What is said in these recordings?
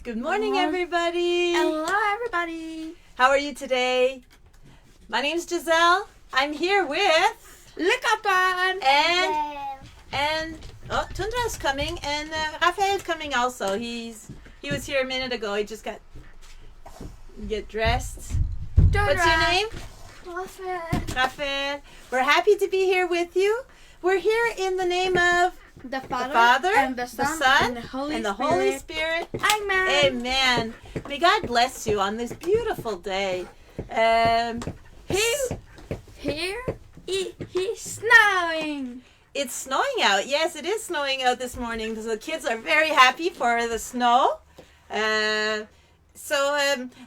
Good morning, everybody. Hello, everybody. How are you today? My name's Giselle. I'm here with Look up on. and Tundra's coming, and Raphael's coming also. He was here a minute ago. He just get dressed. What's your name? Raphael. We're happy to be here with you. We're here in the name of The Father and the Son, and the Holy Spirit. Amen. Amen. May God bless you on this beautiful day. He's snowing. It's snowing out. Yes, it is snowing out this morning. So the kids are very happy for the snow.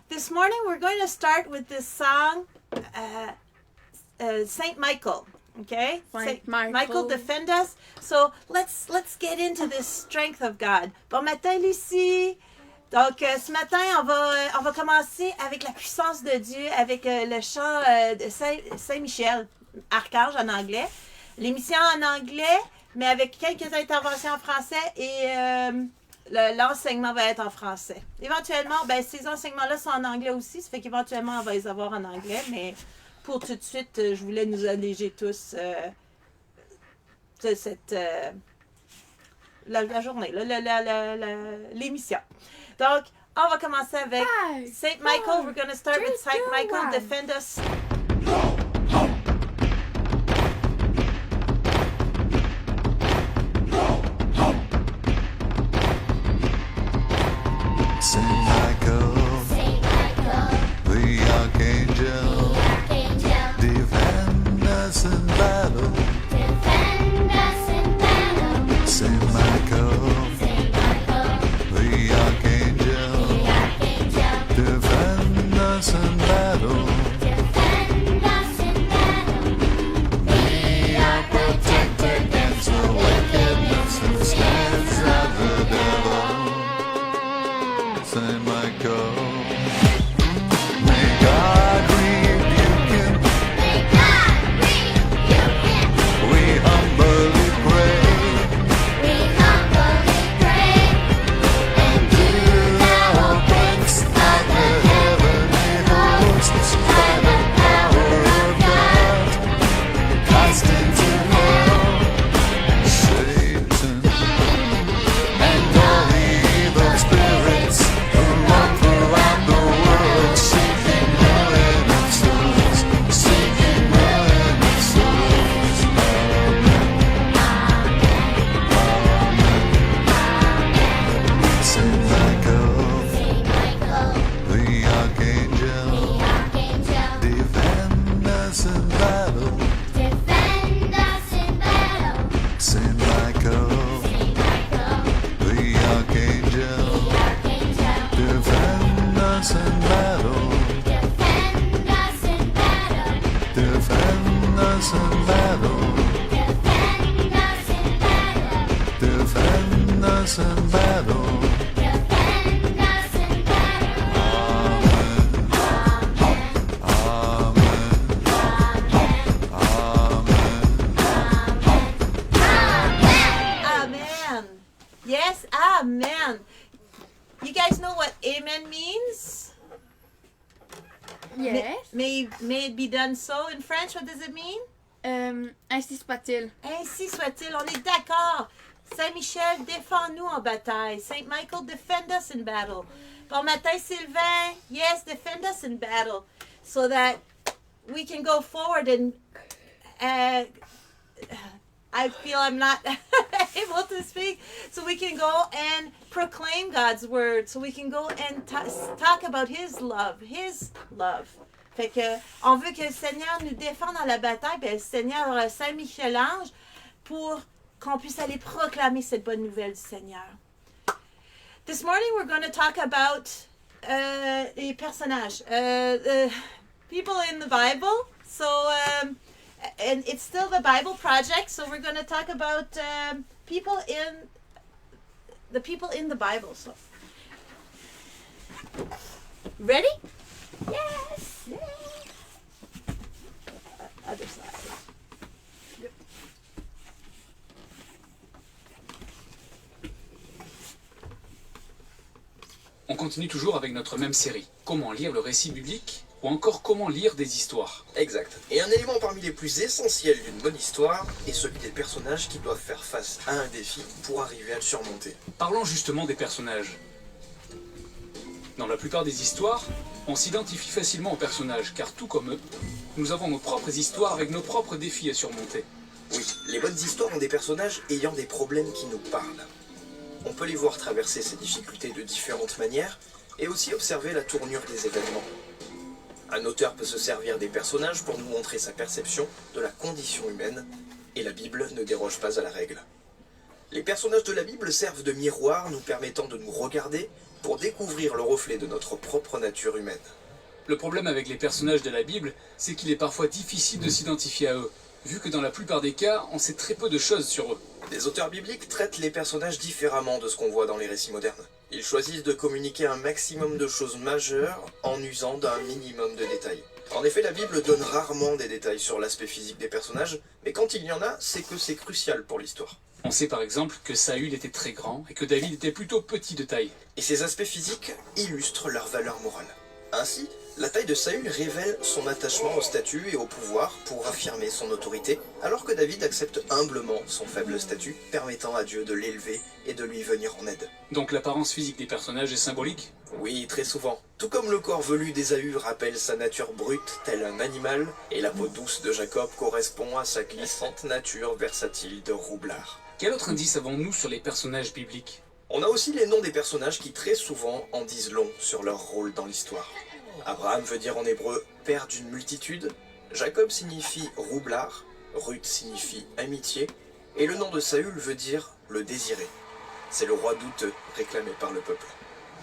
This morning we're going to start with this song, Saint Michael. Okay, Saint Michael, defend us. So let's get into this strength of God. Bon matin, Lucie. Donc ce matin, on va commencer avec la puissance de Dieu, avec le chant de Saint Michel, archange en anglais. L'émission en anglais, mais avec quelques interventions en français et l'enseignement va être en français. Éventuellement, ces enseignements-là sont en anglais aussi, ça fait qu'éventuellement, on va les avoir en anglais, mais pour tout de suite, je voulais nous alléger tous de cette la journée, l'émission. Donc, on va commencer avec Saint Michael. We're going to start with Saint Michael, defend us. Yes, amen. You guys know what amen means? Yes. May it be done so. In French, what does it mean? Ainsi soit-il. Ainsi soit-il. On est d'accord. Saint Michel, défends-nous en bataille. Saint Michael, defend us in battle. Bon matin, Sylvain. Yes, defend us in battle. So that we can go forward and I feel I'm not able to speak. So we can go and proclaim God's word. So we can go and talk about His love. His love. Fait que on veut que le Seigneur nous défende dans la bataille. Ben, le Seigneur Saint Michel-Ange pour qu'on puisse aller proclamer cette bonne nouvelle du Seigneur. This morning we're going to talk about les personnages. People in the Bible. So and it's still the Bible Project, so we're going to talk about people in the Bible. So, ready? Yes. Yay. Other side. Yep. On continue toujours avec notre même série. Comment lire le récit biblique ou encore comment lire des histoires. Exact. Et un élément parmi les plus essentiels d'une bonne histoire est celui des personnages qui doivent faire face à un défi pour arriver à le surmonter. Parlons justement des personnages. Dans la plupart des histoires, on s'identifie facilement aux personnages, car tout comme eux, nous avons nos propres histoires avec nos propres défis à surmonter. Oui, les bonnes histoires ont des personnages ayant des problèmes qui nous parlent. On peut les voir traverser ces difficultés de différentes manières et aussi observer la tournure des événements. Un auteur peut se servir des personnages pour nous montrer sa perception de la condition humaine, et la Bible ne déroge pas à la règle. Les personnages de la Bible servent de miroir nous permettant de nous regarder pour découvrir le reflet de notre propre nature humaine. Le problème avec les personnages de la Bible, c'est qu'il est parfois difficile de s'identifier à eux, vu que dans la plupart des cas, on sait très peu de choses sur eux. Les auteurs bibliques traitent les personnages différemment de ce qu'on voit dans les récits modernes. Ils choisissent de communiquer un maximum de choses majeures en usant d'un minimum de détails. En effet, la Bible donne rarement des détails sur l'aspect physique des personnages, mais quand il y en a, c'est que c'est crucial pour l'histoire. On sait par exemple que Saül était très grand et que David était plutôt petit de taille. Et ces aspects physiques illustrent leur valeur morale. Ainsi, la taille de Saül révèle son attachement au statut et au pouvoir pour affirmer son autorité, alors que David accepte humblement son faible statut, permettant à Dieu de l'élever et de lui venir en aide. Donc l'apparence physique des personnages est symbolique? Oui, très souvent. Tout comme le corps velu d'Ésaü rappelle sa nature brute tel un animal, et la peau douce de Jacob correspond à sa glissante nature versatile de roublard. Quel autre indice avons-nous sur les personnages bibliques? On a aussi les noms des personnages qui très souvent en disent long sur leur rôle dans l'histoire. Abraham veut dire en hébreu « père d'une multitude », Jacob signifie « roublard », Ruth signifie « amitié », et le nom de Saül veut dire « le désiré ». C'est le roi douteux réclamé par le peuple.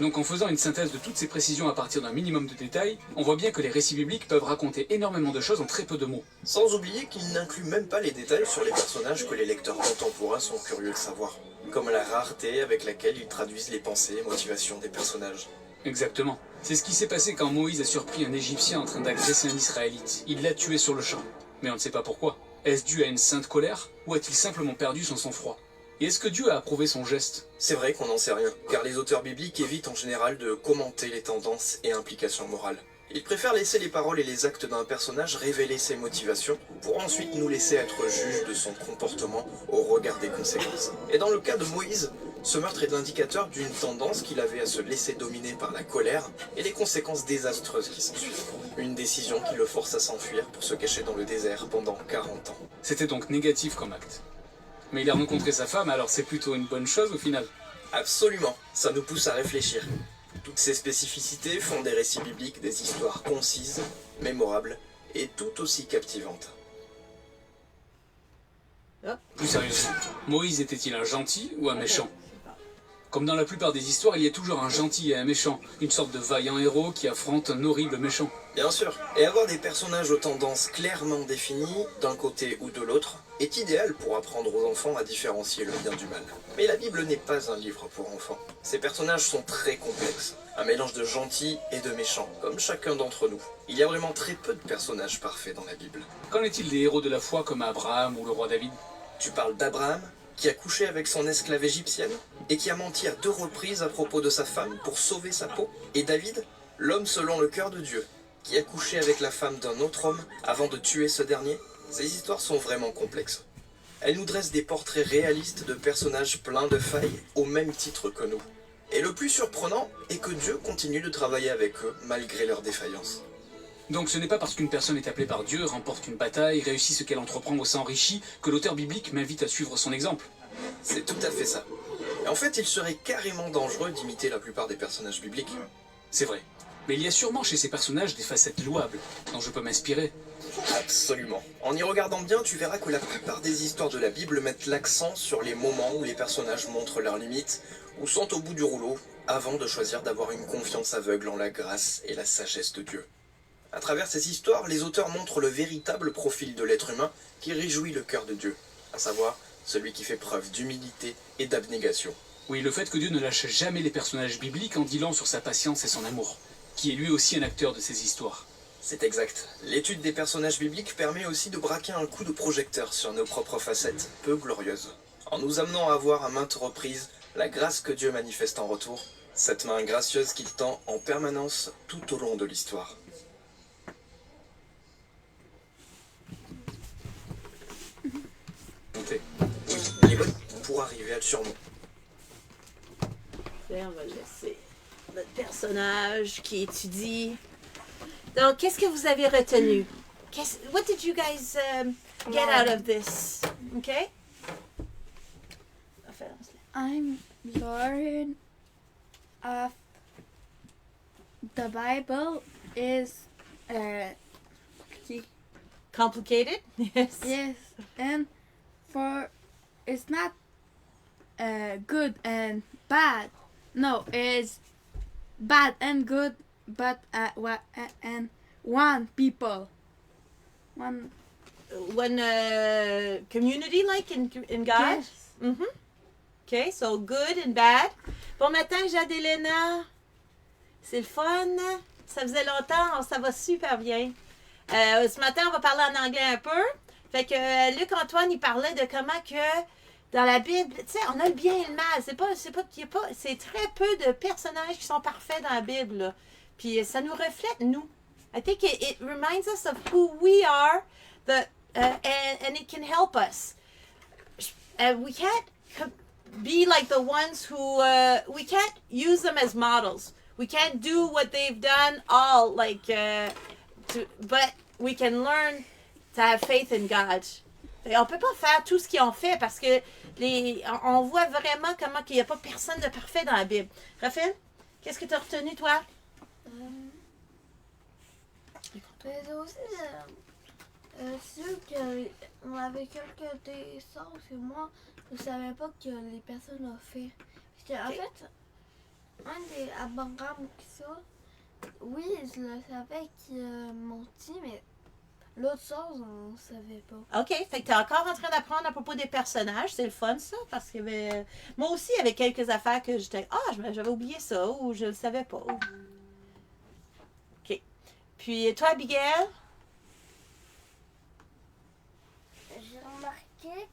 Donc en faisant une synthèse de toutes ces précisions à partir d'un minimum de détails, on voit bien que les récits bibliques peuvent raconter énormément de choses en très peu de mots. Sans oublier qu'ils n'incluent même pas les détails sur les personnages que les lecteurs contemporains sont curieux de savoir, comme la rareté avec laquelle ils traduisent les pensées et motivations des personnages. Exactement. C'est ce qui s'est passé quand Moïse a surpris un Égyptien en train d'agresser un Israélite. Il l'a tué sur le champ. Mais on ne sait pas pourquoi. Est-ce dû à une sainte colère ou a-t-il simplement perdu son sang-froid? Et est-ce que Dieu a approuvé son geste? C'est vrai qu'on n'en sait rien, car les auteurs bibliques évitent en général de commenter les tendances et implications morales. Ils préfèrent laisser les paroles et les actes d'un personnage révéler ses motivations, pour ensuite nous laisser être juges de son comportement au regard des conséquences. Et dans le cas de Moïse, ce meurtre est l'indicateur d'une tendance qu'il avait à se laisser dominer par la colère et les conséquences désastreuses qui s'ensuivent. Une décision qui le force à s'enfuir pour se cacher dans le désert pendant 40 ans. C'était donc négatif comme acte. Mais il a rencontré sa femme, alors c'est plutôt une bonne chose au final. Absolument, ça nous pousse à réfléchir. Toutes ces spécificités font des récits bibliques des histoires concises, mémorables et tout aussi captivantes. Plus sérieusement, Moïse était-il un gentil ou un méchant? Comme dans la plupart des histoires, il y a toujours un gentil et un méchant, une sorte de vaillant héros qui affronte un horrible méchant. Bien sûr, et avoir des personnages aux tendances clairement définies, d'un côté ou de l'autre, est idéal pour apprendre aux enfants à différencier le bien du mal. Mais la Bible n'est pas un livre pour enfants. Ces personnages sont très complexes, un mélange de gentils et de méchants, comme chacun d'entre nous. Il y a vraiment très peu de personnages parfaits dans la Bible. Qu'en est-il des héros de la foi comme Abraham ou le roi David? Tu parles d'Abraham, qui a couché avec son esclave égyptienne, et qui a menti à 2 reprises à propos de sa femme pour sauver sa peau, et David, l'homme selon le cœur de Dieu, qui a couché avec la femme d'un autre homme avant de tuer ce dernier. Ces histoires sont vraiment complexes. Elles nous dressent des portraits réalistes de personnages pleins de failles au même titre que nous. Et le plus surprenant est que Dieu continue de travailler avec eux malgré leurs défaillances. Donc ce n'est pas parce qu'une personne est appelée par Dieu, remporte une bataille, réussit ce qu'elle entreprend ou s'enrichit, que l'auteur biblique m'invite à suivre son exemple. C'est tout à fait ça. Et en fait, il serait carrément dangereux d'imiter la plupart des personnages bibliques. C'est vrai. Mais il y a sûrement chez ces personnages des facettes louables, dont je peux m'inspirer. Absolument. En y regardant bien, tu verras que la plupart des histoires de la Bible mettent l'accent sur les moments où les personnages montrent leurs limites, ou sont au bout du rouleau, avant de choisir d'avoir une confiance aveugle en la grâce et la sagesse de Dieu. À travers ces histoires, les auteurs montrent le véritable profil de l'être humain qui réjouit le cœur de Dieu, à savoir celui qui fait preuve d'humilité et d'abnégation. Oui, le fait que Dieu ne lâche jamais les personnages bibliques en dit long sur sa patience et son amour, qui est lui aussi un acteur de ces histoires. C'est exact. L'étude des personnages bibliques permet aussi de braquer un coup de projecteur sur nos propres facettes, peu glorieuses, en nous amenant à voir à maintes reprises la grâce que Dieu manifeste en retour, Cette main gracieuse qu'il tend en permanence tout au long de l'histoire. Montez. Oui, les bonnes pour arriver à le surnom. Et on va laisser notre personnage qui étudie. Donc, qu'est-ce que vous avez retenu? What did you guys get out of this? Okay? I'm learning of the Bible is Complicated? Yes. yes, and for it's not good and bad. No, it's bad and good, but and one people, one. One community, like in God? Yes. Mm-hmm. Okay, so good and bad. Bon matin, Jade Elena. C'est le fun. Ça faisait longtemps, ça va super bien. Ce matin, on va parler en anglais un peu. Fait que Luc-Antoine, il parlait de comment que dans la Bible, tu sais, on a le bien et le mal. C'est très peu de personnages qui sont parfaits dans la Bible, là. Puis ça nous reflète, nous. I think it reminds us of who we are, and it can help us. We can't be like the ones who, we can't use them as models. We can't do what they've done all, like, but we can learn to have faith in God. Et on peut pas faire tout ce qu'ils ont fait parce que on voit vraiment comment qu'il n'y a pas personne de parfait dans la Bible. Raphaël, qu'est-ce que tu as retenu, toi? Mais aussi, c'est sûr qu'on avait quelques des sens que moi, je savais pas que les personnes ont fait. Parce qu'en fait, un des Abraham qui ça, oui, je le savais qu'ils m'ont dit, mais l'autre chose, on ne savait pas. OK, fait que tu es encore en train d'apprendre à propos des personnages. C'est le fun, ça, parce que moi aussi, il y avait quelques affaires que j'étais... j'avais oublié ça, ou je ne le savais pas. OK. Puis, toi, Abigail? J'ai remarqué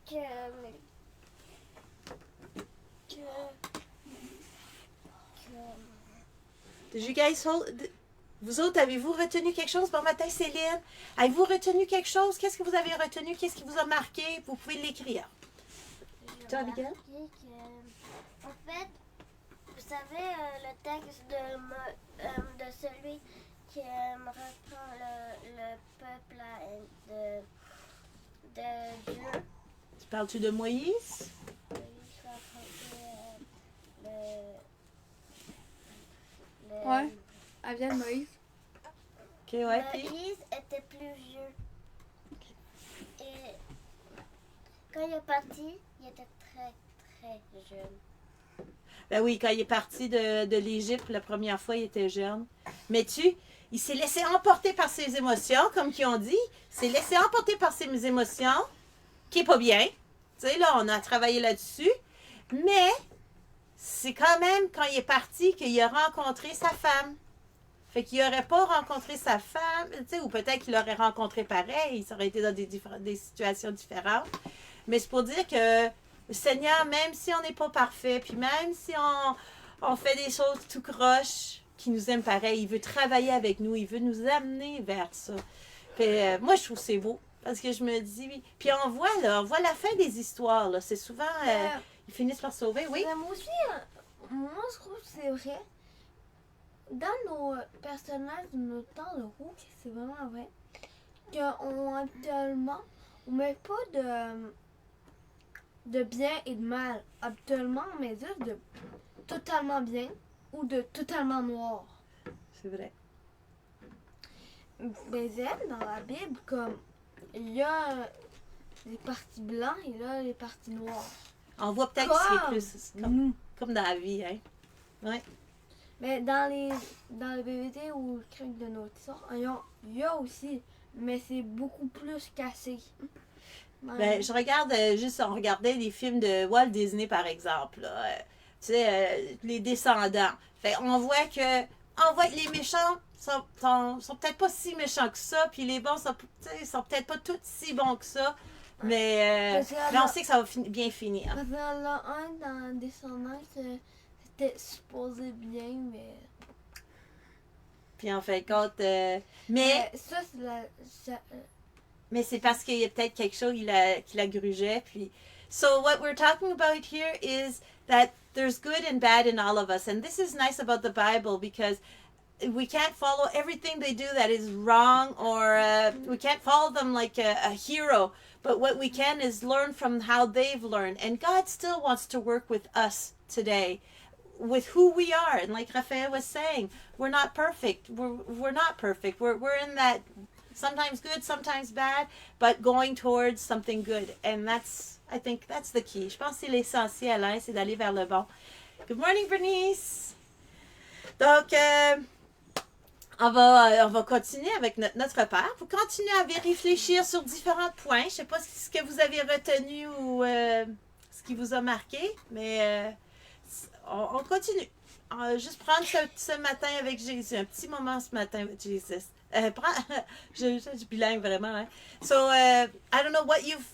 Did you guys vous autres, avez-vous retenu quelque chose? Bon matin, Céline. Avez-vous retenu quelque chose? Qu'est-ce que vous avez retenu? Qu'est-ce qui vous a marqué? Vous pouvez l'écrire. Toi, Abigail? En fait, vous savez, le texte de celui qui reprend le peuple de Dieu. Tu parles-tu de Moïse? Ouais, elle vient de Moïse. OK, ouais, puis... Moïse était plus vieux. Et quand il est parti, il était très, très jeune. Ben oui, quand il est parti de l'Égypte la première fois, il était jeune. Mais il s'est laissé emporter par ses émotions, comme qu'ils ont dit. Il s'est laissé emporter par ses émotions, qui est pas bien. Tu sais, là, on a travaillé là-dessus. Mais c'est quand même quand il est parti qu'il a rencontré sa femme. Fait qu'il n'aurait pas rencontré sa femme, tu sais, ou peut-être qu'il l'aurait rencontré pareil, ça aurait été dans des situations différentes. Mais c'est pour dire que le Seigneur, même si on n'est pas parfait, puis même si on fait des choses tout croche, qu'il nous aime pareil, il veut travailler avec nous, il veut nous amener vers ça. Puis, moi, je trouve que c'est beau, parce que je me dis, puis on voit la fin des histoires, là, c'est souvent, ils finissent par sauver, oui. Mais moi aussi, moi, je trouve que c'est vrai. Dans nos personnages de notre temps de rouge, c'est vraiment vrai qu'on actuellement on met pas de bien et de mal. Actuellement, on met juste de totalement bien ou de totalement noir. C'est vrai. Mais elle, dans la Bible, comme il y a les parties blancs et là les parties noires. On voit peut-être que c'est plus comme dans la vie, hein. Ouais. Mais dans les BVD ou le Crème de notre histoire, il y a aussi, mais c'est beaucoup plus cassé. Ouais. Ben, je regarde, on regardait des films de Walt Disney, par exemple, là. Tu sais, les descendants. Fait, on voit que les méchants sont peut-être pas si méchants que ça, puis les bons sont peut-être pas tous si bons que ça, mais on sait que ça va bien finir. Parce qu'il y en a un dans Descendants, c'était supposé bien, mais. Puis en fait, compte, mais Ça, c'est la. Mais c'est parce qu'il y a peut-être quelque chose qui la grugeait. Puis, so what we're talking about here is that there's good and bad in all of us, and this is nice about the Bible because we can't follow everything they do that is wrong, or we can't follow them like a hero. But what we can is learn from how they've learned, and God still wants to work with us today, with who we are. And like Raphael was saying, we're not perfect. We're not perfect. We're in that. Sometimes good, sometimes bad, but going towards something good. And I think that's the key. Je pense que c'est l'essentiel, hein, c'est d'aller vers le bon. Good morning, Bernice. Donc, on va continuer avec notre père. Vous continuez à réfléchir sur différents points. Je ne sais pas ce que vous avez retenu ou ce qui vous a marqué, mais on continue. On va juste prendre ce matin avec Jésus, un petit moment ce matin avec Jésus. Je suis bilingue vraiment. Hein? So I don't know what you've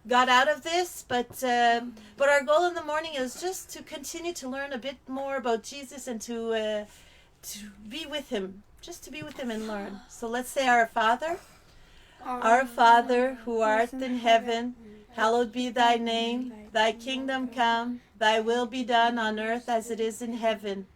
got out of this, but our goal in the morning is just to continue to learn a bit more about Jesus and to be with Him, just to be with Him and learn. So let's say Our Father, Our Father who art in heaven, hallowed be Thy name. Thy kingdom come. Thy will be done on earth as it is in heaven.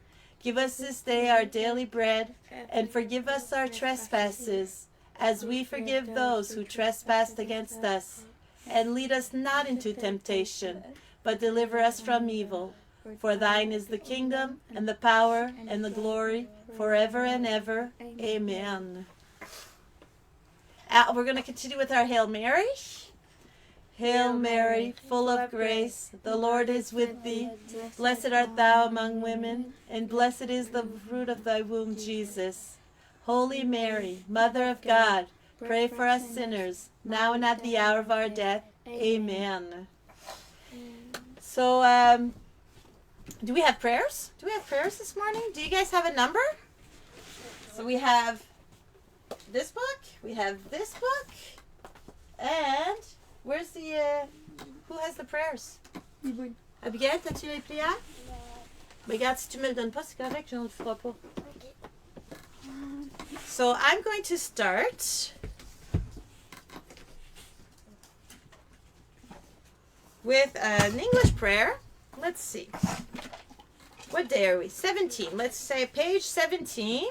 Give us this day our daily bread, and forgive us our trespasses, as we forgive those who trespass against us. And lead us not into temptation, but deliver us from evil. For thine is the kingdom, and the power, and the glory, forever and ever. Amen. We're going to continue with our Hail Mary. Hail Mary, full of grace, the Lord is with thee. Blessed art thou among women, and blessed is the fruit of thy womb, Jesus. Holy Mary, Mother of God, pray for us sinners, now and at the hour of our death. Amen. So, do we have prayers? Do we have prayers this morning? Do you guys have a number? So we have this book, we have this book, and where's the, who has the prayers? Abigail, t'as-tu les prières? Mais regarde, si tu me le donnes pas, c'est correct, je ne le ferai pas. So I'm going to start with an English prayer. Let's see. What day are we? 17. Let's say page 17.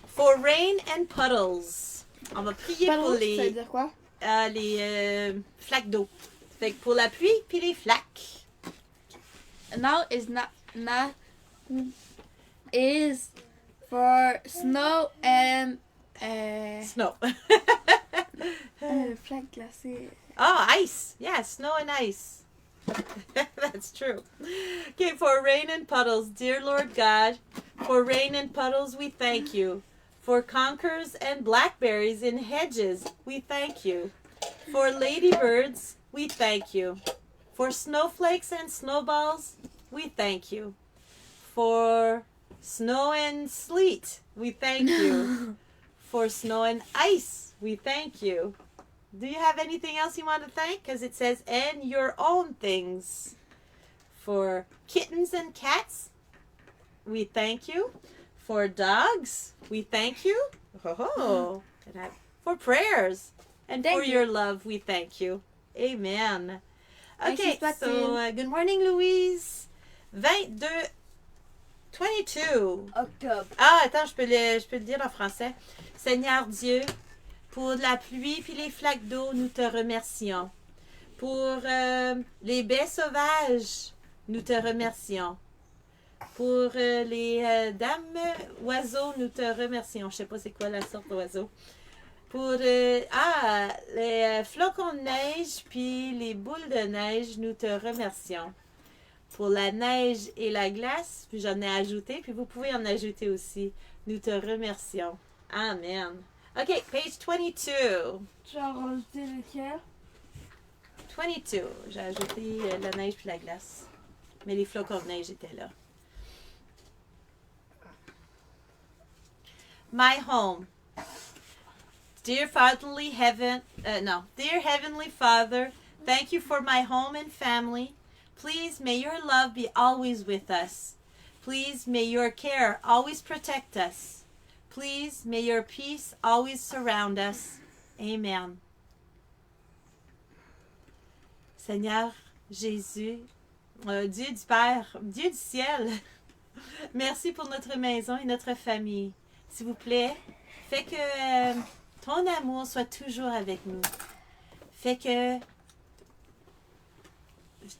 For rain and puddles. On va prier pour Ça veut les dire quoi? flaques d'eau. Fait que pour la pluie puis les flaques. Now is not is for snow and Snow. flaque glacée. Oh, ice. Yeah, snow and ice. That's true. Okay, for rain and puddles, dear Lord God, for rain and puddles, we thank you. For conkers and blackberries in hedges, we thank you. For ladybirds, we thank you. For snowflakes and snowballs, we thank you. For snow and sleet, we thank you. For snow and ice, we thank you. Do you have anything else you want to thank? Because it says, and your own things. For kittens and cats, we thank you. For dogs, we thank you. Oh, for prayers. And Thank for you. your love, we thank you. Amen. Okay, Thank you, so good morning, Louise. 22. Octobre. Ah, attends, je peux le dire en français. Seigneur Dieu, pour la pluie puis les flaques d'eau, nous te remercions. Pour les baies sauvages, nous te remercions. Pour les dames oiseaux, nous te remercions. Je sais pas c'est quoi la sorte d'oiseau. Pour les flocons de neige puis les boules de neige, nous te remercions. Pour la neige et la glace, puis j'en ai ajouté, puis vous pouvez en ajouter aussi. Nous te remercions. Amen. OK, page 22. Tu as rajouté lequel? 22. J'ai ajouté la neige puis la glace. Mais les flocons de neige étaient là. My home. Dear Heavenly Father, thank you for my home and family. Please may your love be always with us. Please may your care always protect us. Please may your peace always surround us. Amen. Seigneur Jésus, Dieu du Père, Dieu du ciel, merci pour notre maison et notre famille. S'il vous plaît, fais que ton amour soit toujours avec nous. Fais que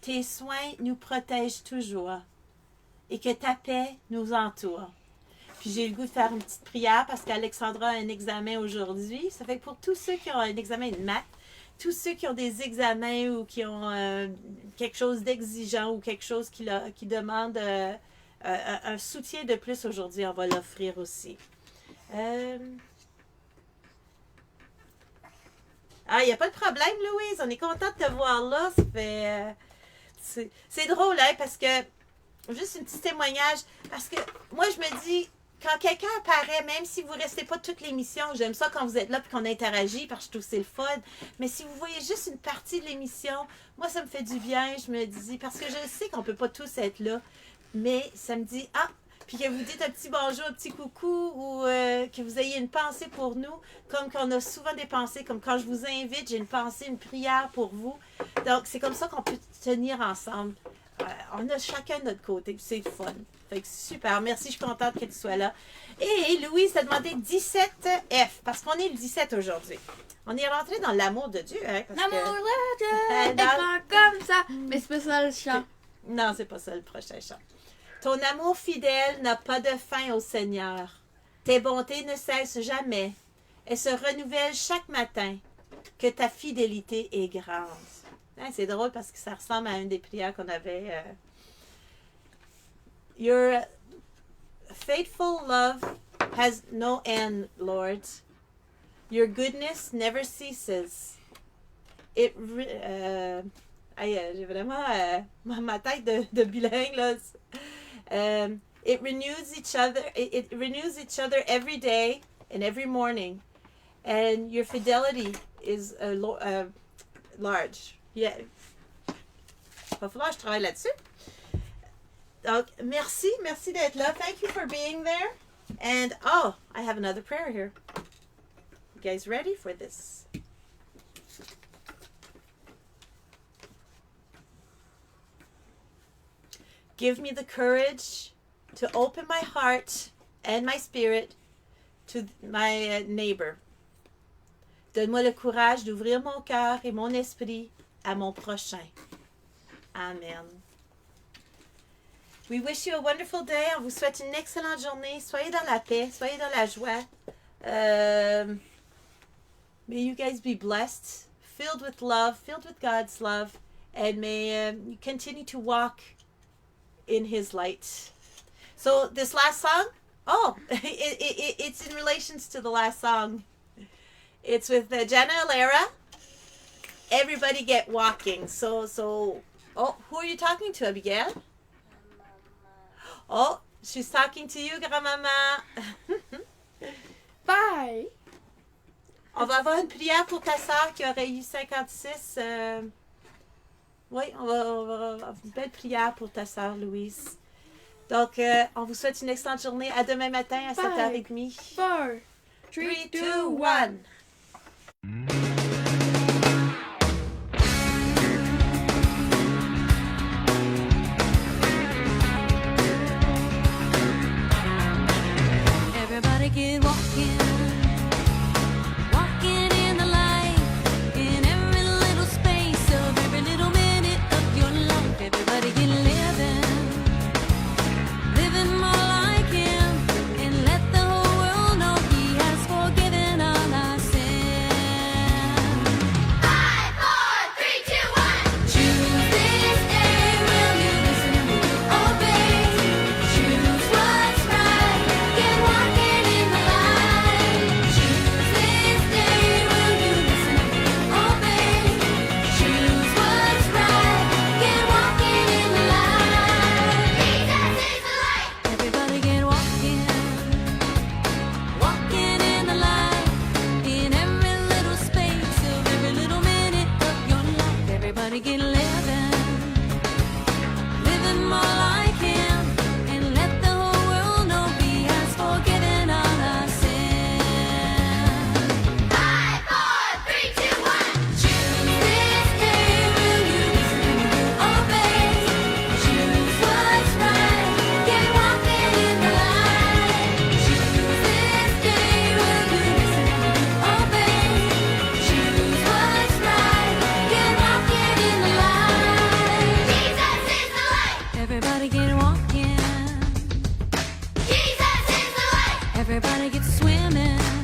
tes soins nous protègent toujours et que ta paix nous entoure. Puis j'ai le goût de faire une petite prière parce qu'Alexandra a un examen aujourd'hui. Ça fait que pour tous ceux qui ont un examen de maths, tous ceux qui ont des examens ou qui ont quelque chose d'exigeant ou quelque chose qui demande un soutien de plus aujourd'hui, on va l'offrir aussi. Ah, il n'y a pas de problème, Louise. On est content de te voir là. Ça fait, c'est drôle, hein, parce que... Juste un petit témoignage. Parce que moi, je me dis... Quand quelqu'un apparaît, même si vous ne restez pas toute l'émission, j'aime ça quand vous êtes là et qu'on interagit parce que je trouve que c'est le fun. Mais si vous voyez juste une partie de l'émission, moi, ça me fait du bien. Je me dis, parce que je sais qu'on ne peut pas tous être là, mais ça me dit, ah, puis que vous dites un petit bonjour, un petit coucou ou que vous ayez une pensée pour nous, comme qu'on a souvent des pensées, comme quand je vous invite, j'ai une pensée, une prière pour vous. Donc, c'est comme ça qu'on peut tenir ensemble. On a chacun de notre côté, c'est fun. Fait que super, merci, je suis contente que tu sois là. Et Louise t'a demandé 17F, parce qu'on est le 17 aujourd'hui. On est rentré dans l'amour de Dieu, hein? L'amour de Dieu, est comme ça. Mais c'est pas ça le chant. Non, c'est pas ça le prochain chant. Ton amour fidèle n'a pas de fin au Seigneur. Tes bontés ne cessent jamais. Elles se renouvellent chaque matin. Que ta fidélité est grande. Hein, c'est drôle parce que ça ressemble à une des prières qu'on avait. Your faithful love has no end, Lord. Your goodness never ceases. J'ai vraiment ma tête de bilingue là. It renews each other. It renews each other every day and every morning, and your fidelity is large. Yeah. Il va falloir que je travaille là-dessus. Donc, merci d'être là. Thank you for being there. And, oh, I have another prayer here. You guys ready for this? Give me the courage to open my heart and my spirit to my neighbor. Donne-moi le courage d'ouvrir mon cœur et mon esprit à mon prochain. Amen. We wish you a wonderful day. On vous souhaite une excellente journée. Soyez dans la paix, soyez dans la joie. May you guys be blessed, filled with love, filled with God's love, and may you continue to walk in His light. So this last song, it's in relations to the last song. It's with Jenna Alera. Everybody get walking. So, who are you talking to, Abigail? Oh, she's talking to you, Grand-Maman. Bye! On va avoir une prière pour ta sœur qui aurait eu 56. Oui, on va avoir une belle prière pour ta sœur, Louise. Donc, on vous souhaite une excellente journée. À demain matin à 7h30. 4, 3, 2, 1. Everybody get walking, walking in the light, in every little space of every little minute of your life. Everybody get living, living more like Him, and let the whole world know He has forgiven all our sins. 5, 4, 3, 2, 1. Choose this day, will you listen, will you obey? Choose what's right, get walking in the light. swimming.